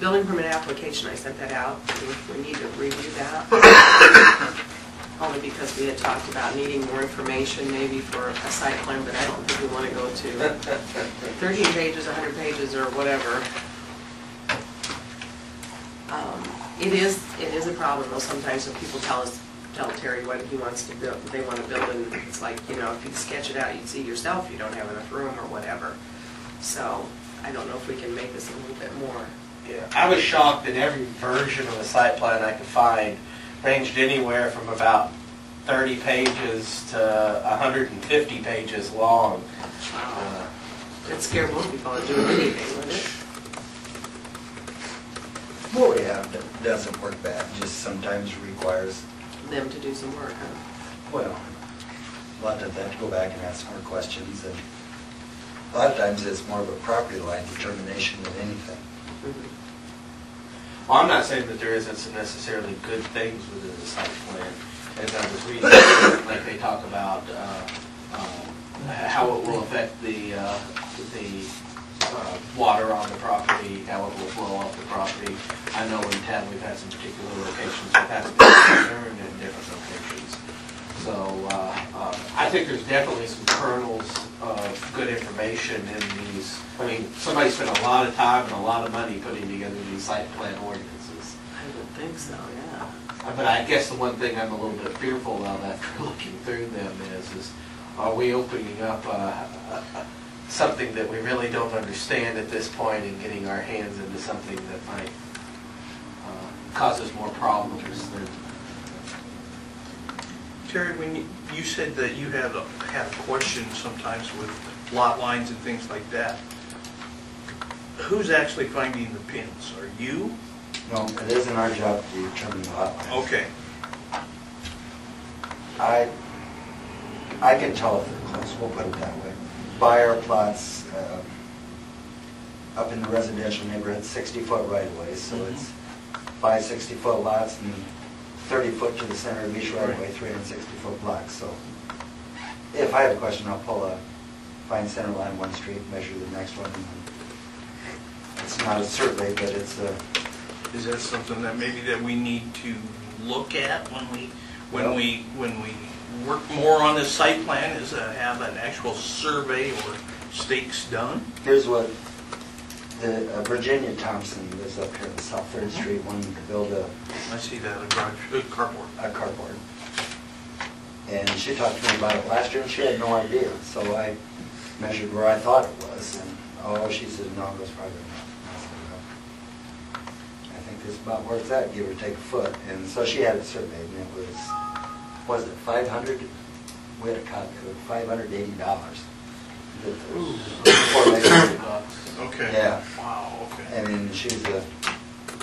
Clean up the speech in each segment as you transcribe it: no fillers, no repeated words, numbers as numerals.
building permit application, I sent that out. We need to review that. Only because we had talked about needing more information maybe for a site plan, but I don't think we want to go to 13 pages, 100 pages, or whatever. It is a problem though. Sometimes when people tell Terry what he wants to build, they want to build, and it's like, you know, if you sketch it out, you'd see yourself you don't have enough room or whatever. So I don't know if we can make this a little bit more. Yeah, I was shocked that every version of the site plan I could find ranged anywhere from about 30 pages to 150 pages long. Wow. It'd scare most people into doing anything, wouldn't it? What we have doesn't work bad, just sometimes requires, Them to do some work, huh? well, a lot of that to go back and ask more questions, and a lot of times it's more of a property line determination than anything. Well, I'm not saying that there isn't some necessarily good things within the site plan. As I was reading, like they talk about how it will affect the water on the property, how it will flow off the property. I know in town we've had some particular locations that that's been concerned in different locations. So I think there's definitely some kernels of good information in these. I mean, somebody spent a lot of time and a lot of money putting together these site plan ordinances. I would think so, yeah. But I guess the one thing I'm a little bit fearful of after looking through them is are we opening up something that we really don't understand at this point and getting our hands into something that might cause us more problems than... Terry, when you said that you had a question sometimes with lot lines and things like that, who's actually finding the pins? Are you? No, it isn't our job to determine the lot lines. Okay. I can tell if they're close, we'll put it that way. Buyer plots up in the residential neighborhood, 60-foot right-of-way, so it's 5 60-foot lots and 30 foot to the center of each right-of-way, 360-foot blocks. So if I have a question, I'll find center line one street, measure the next one. It's not a survey, but it's a... Is that something that maybe that we need to look at when we work more on this site plan? Is have an actual survey or stakes done? Here's what the Virginia Thompson lives up here on South 3rd Street, wanted to build I see that, a carport. a carport. And she talked to me about it last year, and she had no idea. So I measured where I thought it was, and she said, no, it was probably not. I think this is about where it's at, give or take a foot. And so she had it surveyed, and it was it 500? We had a copy of it, $580. Okay. Yeah. Wow, okay. I mean, she's a...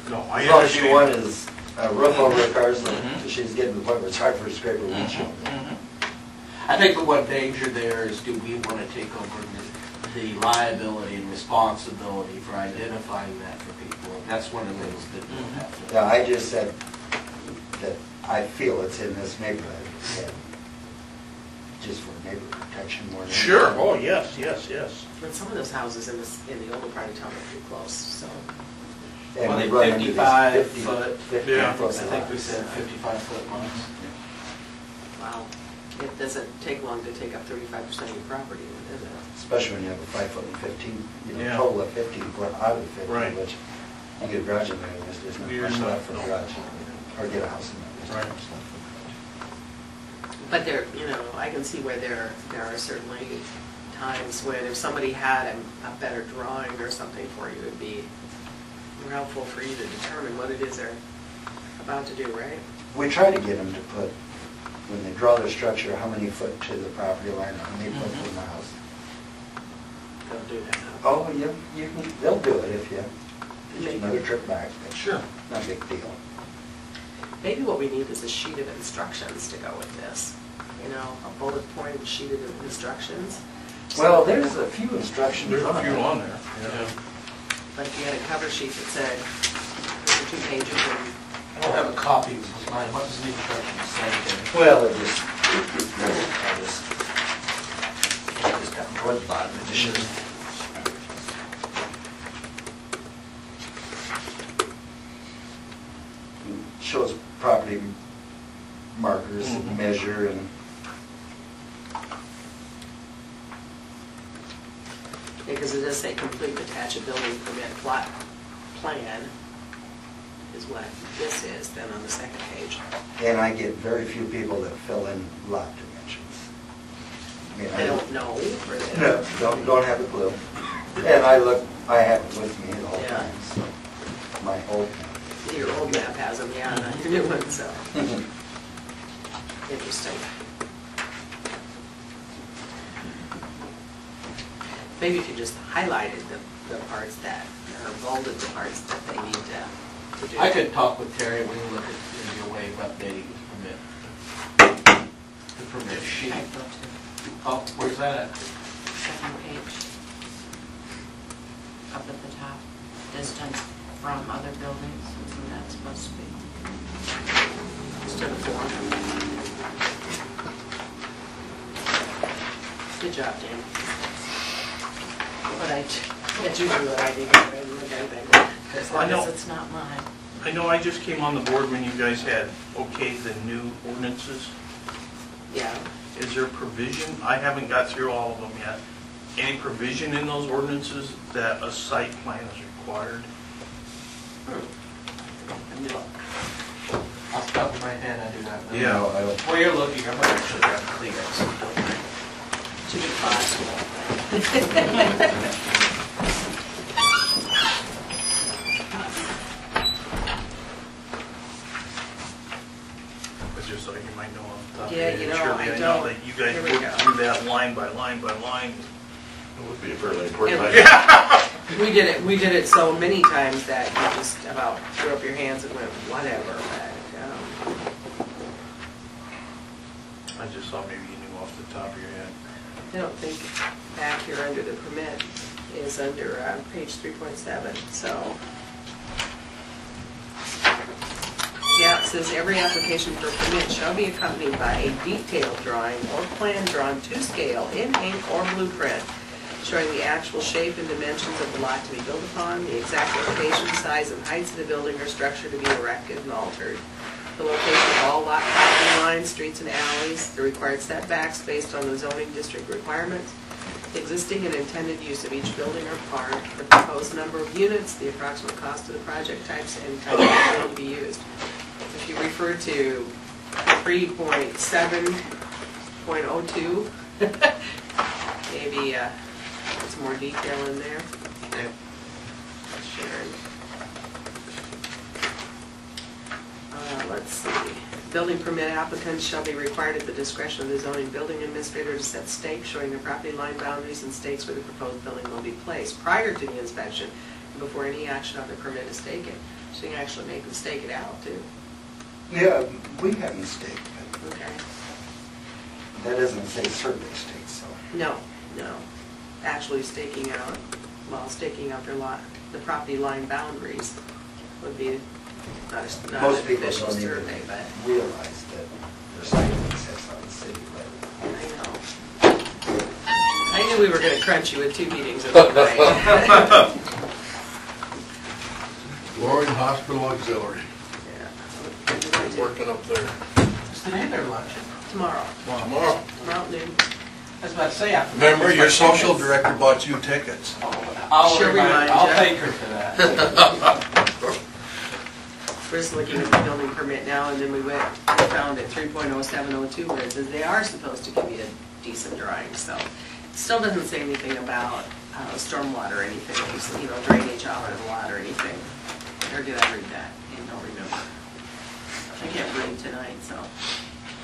No, I all she understand. wanted is a roof over her car, so she's getting to the point where it's hard for her to scrape her windshield. I think the one danger there is, do we want to take over the liability and responsibility for identifying that for people? And that's one of the things that we'll have to... Yeah, I just said that I feel it's in this neighborhood, and just for neighborhood protection more than Sure. anything. Oh, yes, yes, yes. But some of those houses in the older part of town are pretty close, so. And Well, we they run into these 55 50 foot. 50 Yeah. foot I think we lots. said 55-foot lots. Wow. It doesn't take long to take up 35% of your property, does it? Especially when you have a 5 foot and 15, Yeah. total of 15 foot out of 50, Right. which you get a garage in there, there's not You're much not- left for a no. garage, or get a house in there. There's not Right. much left for a But there, I can see where there are certainly times when if somebody had a better drawing or something for you, it'd be more helpful for you to determine what it is they're about to do, right? garage. We try to get them to put, when they draw their structure, how many foot to the property line, how many foot from the house. They'll do that. Oh, yeah, they'll do it if you, just another trip back, but Sure. not a big deal. Maybe what we need is a sheet of instructions to go with this. A bullet point sheet of instructions. Well, there's a few instructions There's a on few it. on there. Yeah. Like you had a cover sheet that said, here's the 2 pages, and I don't have a copy of mine. What does the instructions say there? Well, it just down toward the bottom, it just shows. shows property markers and measure and. Because it does say complete attach a building permit plot plan is what this is then on the second page. And I get very few people that fill in lot dimensions. I mean, I don't know. Or they No, don't have a clue. And I have it with me at all Yeah. times, so my old. Your old map has them, yeah, not your new one, so. Interesting. Maybe if you just highlighted the parts that, or bolded the parts that they need to do. I could talk with Terry, we can look at maybe a way of updating the permit sheet. Type of two. Oh, where's that at? Second page. Up at the top. Distance from other buildings, isn't that supposed to be? Instead of four. Good job, Dan. But that's usually what I do, I look at anything. As I long know. as it's not mine. I know I just came on the board when you guys had okayed the new ordinances. Yeah. Is there provision, I haven't got through all of them yet, any provision in those ordinances that a site plan is required? Off the top of my head, I do not know. Yeah. No, I don't. While you're looking, I'm gonna actually grab the Kleenex. Too big class. It's just so you might know off the top of Yeah, your head. you know, Surely I know don't. that you guys Here we worked go. through that line by line by line. It would be a fairly important And- item. We did it so many times that you just about threw up your hands and went, whatever, but, I just thought maybe you knew off the top of your head. I don't think back here under the permit is under page 3.7, so. Yeah, it says every application for permit shall be accompanied by a detailed drawing or plan drawn to scale in ink or blueprint, showing the actual shape and dimensions of the lot to be built upon, the exact location, size, and heights of the building or structure to be erected and altered, the location of all lot property lines, streets, and alleys, the required setbacks based on the zoning district requirements, the existing and intended use of each building or part, the proposed number of units, the approximate cost of the project types, and type of building to be used. If you refer to 3.7.02, maybe some more detail in there. Sharon. Let's see. Building permit applicants shall be required at the discretion of the zoning building administrator to set stakes showing the property line boundaries and stakes where the proposed building will be placed prior to the inspection and before any action on the permit is taken. So you can actually make them stake it out too. Yeah, we haven't staked it. Okay. That doesn't say survey stakes, so. No. Actually staking out their lot, the property line boundaries would be not an Most people official don't even survey, but realize that their site exists on the city level. I know. I knew we were going to crunch you with 2 meetings in one night. Loring Hospital Auxiliary, Yeah. working up there. Is today their lunch? Tomorrow. Tomorrow. Tomorrow at noon. I was about to say, after. Remember, your social director bought you tickets. She'll remind I'll you. thank her for that. We're just looking at the building permit now, and then we found at 3.0702 where it says they are supposed to give you a decent drawing, so. It still doesn't say anything about stormwater or anything, drainage out of the lot or anything. Or did I read that? I don't remember. I can't read tonight, so.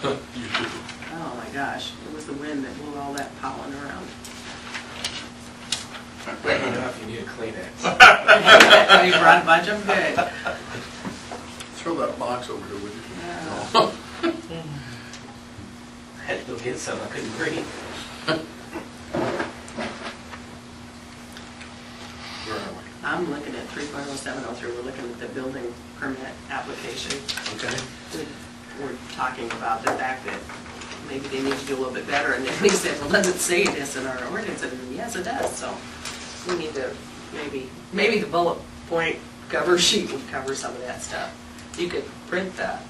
You too. Oh my gosh, it was the wind that blew all that pollen around. Let me know if you need a Kleenex. You brought a bunch of them? Good. Throw that box over here, would you? I had to go get some, I couldn't breathe. Where are we? I'm looking at 3.0703, we're looking at the building permit application. Okay. We're talking about the fact that maybe they need to do a little bit better, and then we said, well, does it say this in our ordinance? And yes, it does, so we need to maybe the bullet point cover sheet would cover some of that stuff. You could print that,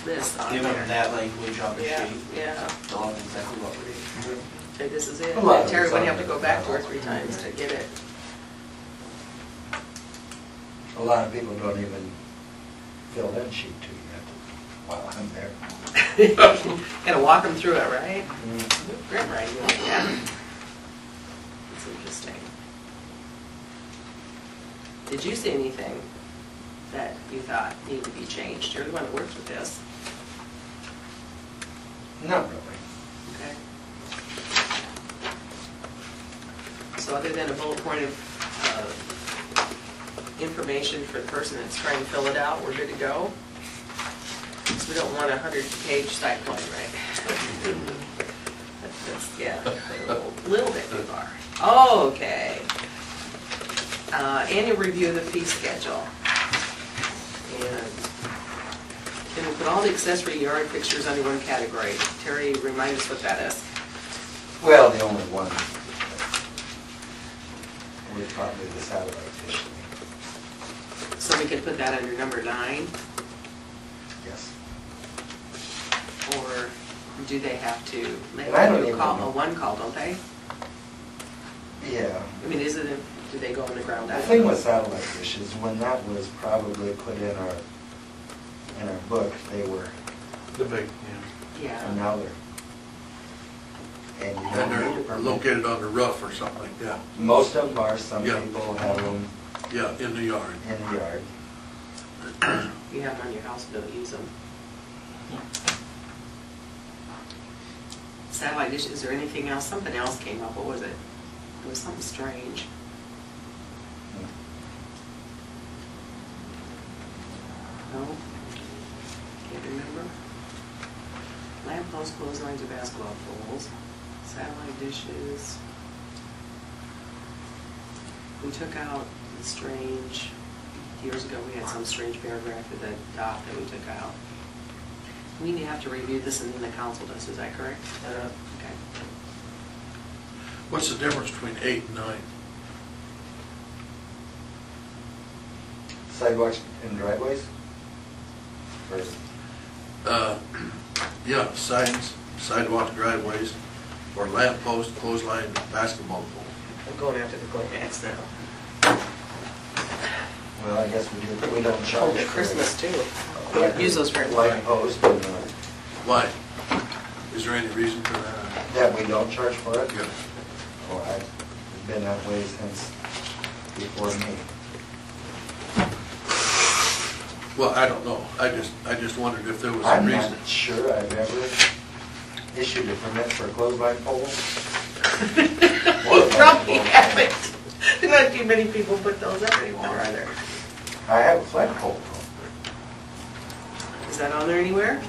this on Give there. them that language on the Yeah, sheet, yeah. tell them exactly what we need. Okay, this is it. A lot of Terry it's would on have to there. go back 2 or 3 times to get it. A lot of people don't even fill in sheet 2 yet while I'm there. Gotta walk them through it, right? Mm. Grant writing like that. It's interesting. Did you see anything that you thought needed to be changed? You're the one that works with this. Not really. Okay. So other than a bullet point of information for the person that's trying to fill it out, we're good to go? So we don't want a 100-page site plan, right? That's, yeah, a little bit too far. Oh, okay. Annual review of the fee schedule. And can we put all the accessory yard fixtures under one category? Terry, remind us what that is. Well, the only one would probably the satellite dish. So we could put that under number 9, Yes. or do they have to make And I don't a even call, know. a 1 call, don't they? Yeah. I mean, do they go on the ground? The thing with satellite dishes, when that was probably put in our book, they were, The big, and Yeah, now they're, and you And don't need a they're permit. located on the roof or something like that. Most of them are, some Yeah. people have them Yeah, in the yard. in the yard. you have them on your house, don't use them. Satellite dish, is there anything else? Something else came up, what was it? It was something strange. No? Can't remember. Lamp posts, clotheslines, or basketball poles, satellite dishes. We took out the strange, years ago, we had some strange paragraph at the top that we took out. We have to review this and then the council does, is that correct? Okay. What's the difference between 8 and 9? Sidewalks and driveways? Or Yeah, signs, sidewalk driveways, or lamp post, clothesline, basketball pole. I'm going after the Colgats now. well, I guess we don't Oh, charge at for Christmas too. it. We don't use those very Light much. post and Why? Is there any reason for that? that we don't charge for it? Yeah. Oh, it's been that way since before me. Well, I don't know. I just wondered if there was a I'm reason. not sure I've ever issued a permit for a clothesline pole. Well, probably haven't. There not too many people put those up anymore, are there? I have a flagpole. Is that on there anywhere?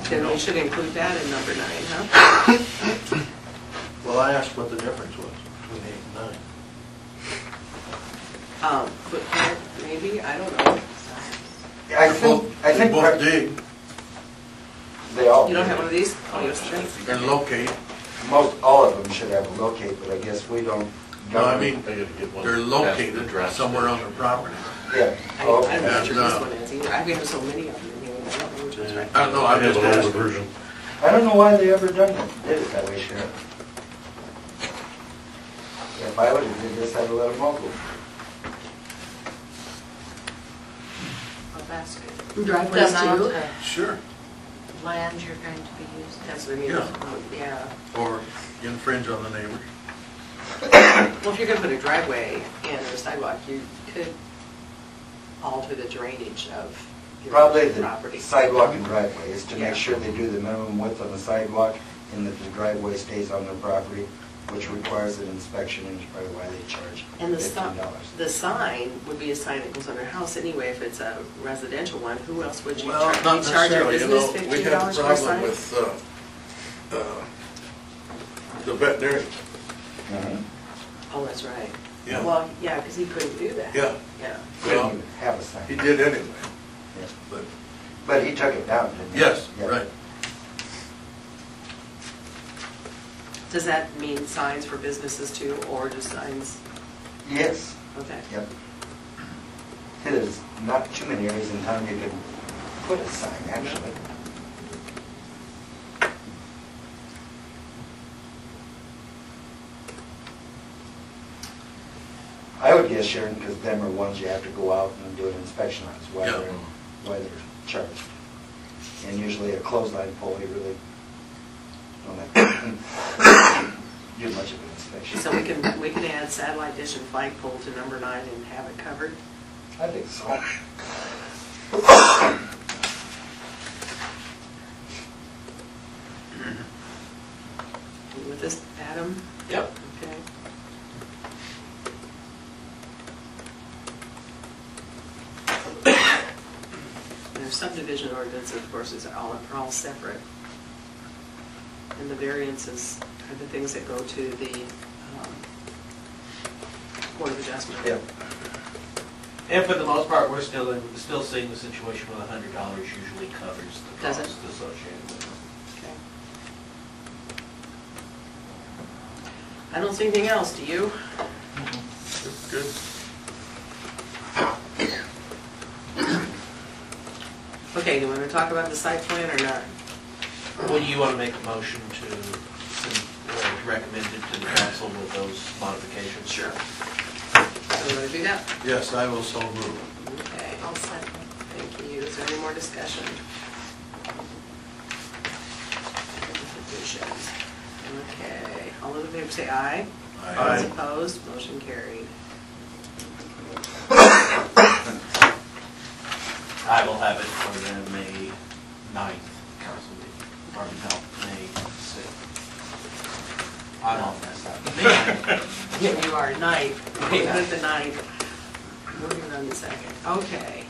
Then we should include that in number 9, huh? Well, I asked what the difference was between 8 and 9. Footprint, maybe, I don't know. I think They both dig they all. You don't have one of these? Oh, you have some. and locate. All of them should have a locate, but I guess we don't. No, I mean, They gotta get one. they're located Address. somewhere on their property. Yeah. I Oh, don't know okay. what your this one is either. We have so many of them, I don't know which one's right. I don't know, I I'm have just an older asking. version. I don't know why they ever did it that way, Sheriff. If I would have did this, I'd have let them all go. Well, that's good. Driveways The amount too? of Sure. land you're going to be using. That's what I mean. Yeah. Yeah. Or infringe on the neighbor. Well, if you're gonna put a driveway and a sidewalk, you could alter the drainage of your Probably the property. sidewalk and driveway is to Yeah. make sure they do the minimum width on the sidewalk and that the driveway stays on their property, which requires an inspection and is probably why they charge And the $15. sign would be a sign that goes on their house anyway, if it's a residential one, who else would you Well, charge? not You charge your necessarily, you business know, we had a $15 for a problem sign? with the veterinarian. Mhm. Oh, that's right. Yeah. Well, yeah, because he couldn't do that. Yeah, Yeah. He didn't even have a sign. he did anyway, Yeah. but, But he took it down, didn't he? yes, Yeah. right. Does that mean signs for businesses too, or just signs? Yes, Okay. yep. There's not too many areas in town you can put a sign, actually. I would guess, Sharon, because them are ones you have to go out and do an inspection on, is why Yeah. they're charged. And usually a clothesline pole, you really don't have to do much of an inspection. So we can add satellite dish and flagpole to number 9 and have it covered? I think so. You with this, Adam? Yep. Okay. And our subdivision ordinance, of course, are all separate. And the variances are the things that go to the Board of Adjustment. Yeah. And for the most part, we're still seeing the situation where $100 usually covers the Does it? costs associated with it. Okay. I don't see anything else, do you? Good. Okay, do you want to talk about the site plan or not? Well, you want to make a motion to recommend it to the council with those modifications? Sure. So we want to do that? Yes, I will so move. Okay. I'll second. Thank you. Is there any more discussion? Okay. All those in favor say aye. Aye. Those opposed, motion carried. I will have it for the May 9th council meeting, or no, May 6th. I'm all messed up. Yeah, you are ninth. Moving at the ninth. Moving on the second. Okay.